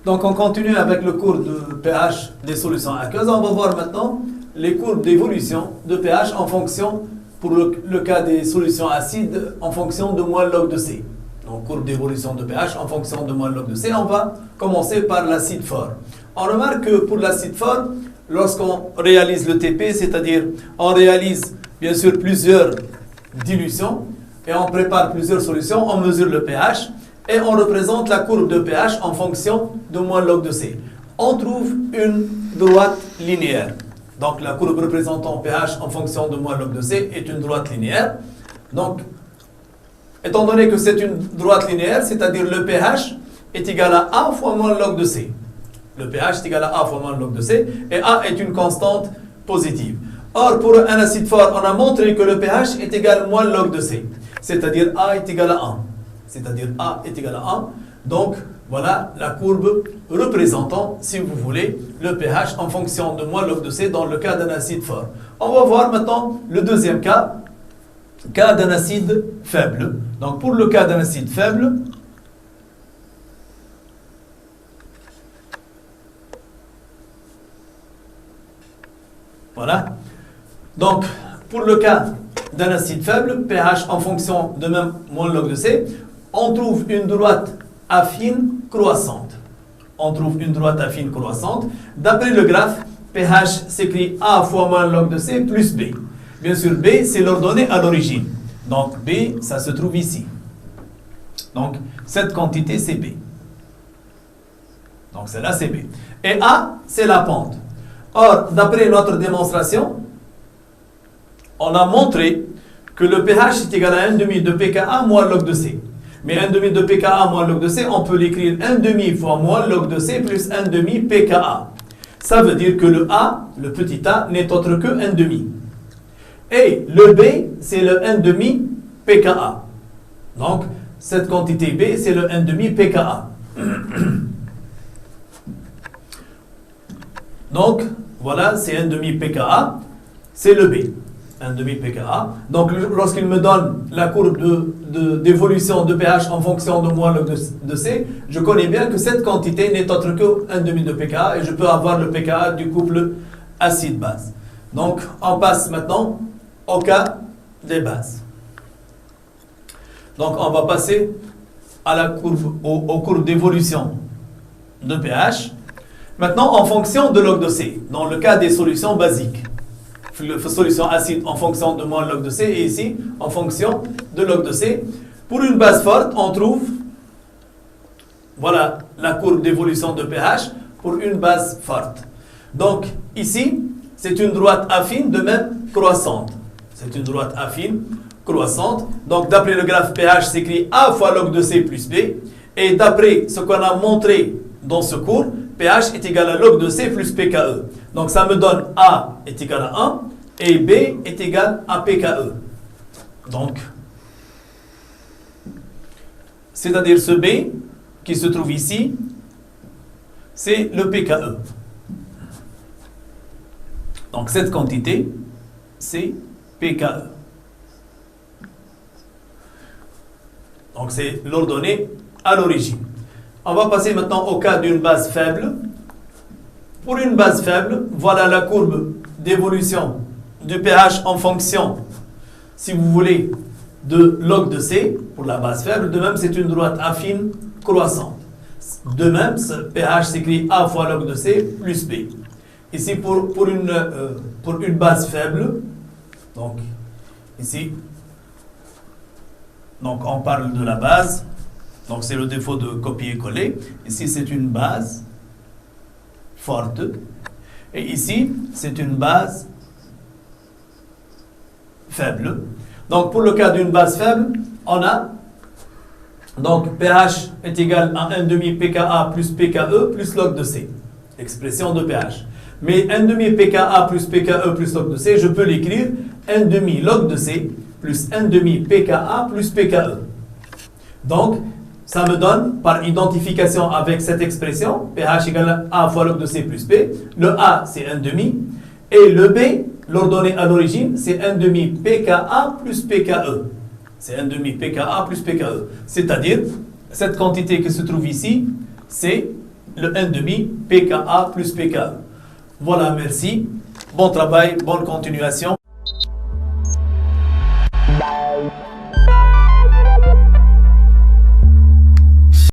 Donc on continue avec le cours de pH des solutions aqueuses. On va voir maintenant les courbes d'évolution de pH en fonction, pour le cas des solutions acides, en fonction de moins log de C. Donc courbe d'évolution de pH en fonction de moins log de C. On va commencer par l'acide fort. On remarque que pour l'acide fort, lorsqu'on réalise le TP, c'est-à-dire on réalise bien sûr plusieurs dilutions et on prépare plusieurs solutions, on mesure le pH et on représente la courbe de pH en fonction de moins log de C. On trouve une droite linéaire. Donc la courbe représentant pH en fonction de moins log de C est une droite linéaire. Donc, étant donné que c'est une droite linéaire, c'est-à-dire le pH est égal à A fois moins log de C. Le pH est égal à A fois moins log de C et A est une constante positive. Or, pour un acide fort, on a montré que le pH est égal à moins log de C. C'est-à-dire A est égal à 1. C'est-à-dire A est égal à 1. Donc, voilà la courbe représentant, si vous voulez, le pH en fonction de moins log de C dans le cas d'un acide fort. On va voir maintenant le deuxième cas d'un acide faible. Donc, pour le cas d'un acide faible, voilà. Donc, pour le cas d'un acide faible, pH en fonction de même moins log de C, on trouve une droite affine croissante. On trouve une droite affine croissante. D'après le graphe, pH s'écrit A fois moins log de C plus B. Bien sûr, B, c'est l'ordonnée à l'origine. Donc, B, ça se trouve ici. Donc, cette quantité, c'est B. Donc, celle-là, c'est B. Et A, c'est la pente. Or, d'après notre démonstration, on a montré que le pH est égal à 1,5 de pKa moins log de C. Mais 1,5 de pKa moins log de C, on peut l'écrire 1,5 fois moins log de C plus 1,5 pKa. Ça veut dire que le A, le petit a, n'est autre que 1,5. Et le B, c'est le 1,5 pKa. Donc, cette quantité B, c'est le 1,5 pKa. Donc, voilà, c'est 1,5 pKa, c'est le B. 1,5 pKa. Donc, lorsqu'il me donne la courbe d'évolution de pH en fonction de moins log de C, je connais bien que cette quantité n'est autre que 1,5 de pKa et je peux avoir le pKa du couple acide-base. Donc, on passe maintenant au cas des bases. Donc, on va passer à la courbe, aux courbes d'évolution de pH. Maintenant, en fonction de log de C, dans le cas des solutions basiques. Solution acide en fonction de moins log de C et ici en fonction de log de C. Pour une base forte, on trouve, voilà la courbe d'évolution de pH pour une base forte. Donc ici, c'est une droite affine de même croissante. C'est une droite affine croissante. Donc d'après le graphe pH s'écrit A fois log de C plus B. Et d'après ce qu'on a montré dans ce cours, pH est égal à log de C plus pKe. Donc ça me donne A est égal à 1 et B est égal à pKe. Donc, c'est-à-dire ce B qui se trouve ici, c'est le pKe. Donc cette quantité, c'est pKe. Donc c'est l'ordonnée à l'origine. On va passer maintenant au cas d'une base faible. Pour une base faible, voilà la courbe d'évolution du pH en fonction, si vous voulez, de log de C pour la base faible. De même, c'est une droite affine croissante. De même, ce pH s'écrit A fois log de C plus B. Ici, pour une base faible, donc ici, donc on parle de la base. Donc c'est le défaut de copier-coller. Ici, c'est une base forte. Et ici, c'est une base faible. Donc pour le cas d'une base faible, on a donc pH est égal à 1,5 pKa plus pKe plus log de C. Expression de pH. Mais 1,5 pKa plus pKe plus log de C, je peux l'écrire 1,5 log de C plus 1,5 pKa plus pKe. Donc, ça me donne, par identification avec cette expression, pH égale à A fois log de C plus B, le A c'est 1,5, et le B, l'ordonnée à l'origine, c'est 1,5 pKa plus pKe. C'est 1,5 pKa plus pKe. C'est-à-dire, cette quantité qui se trouve ici, c'est le n demi pKa plus pKe. Voilà, merci. Bon travail, bonne continuation.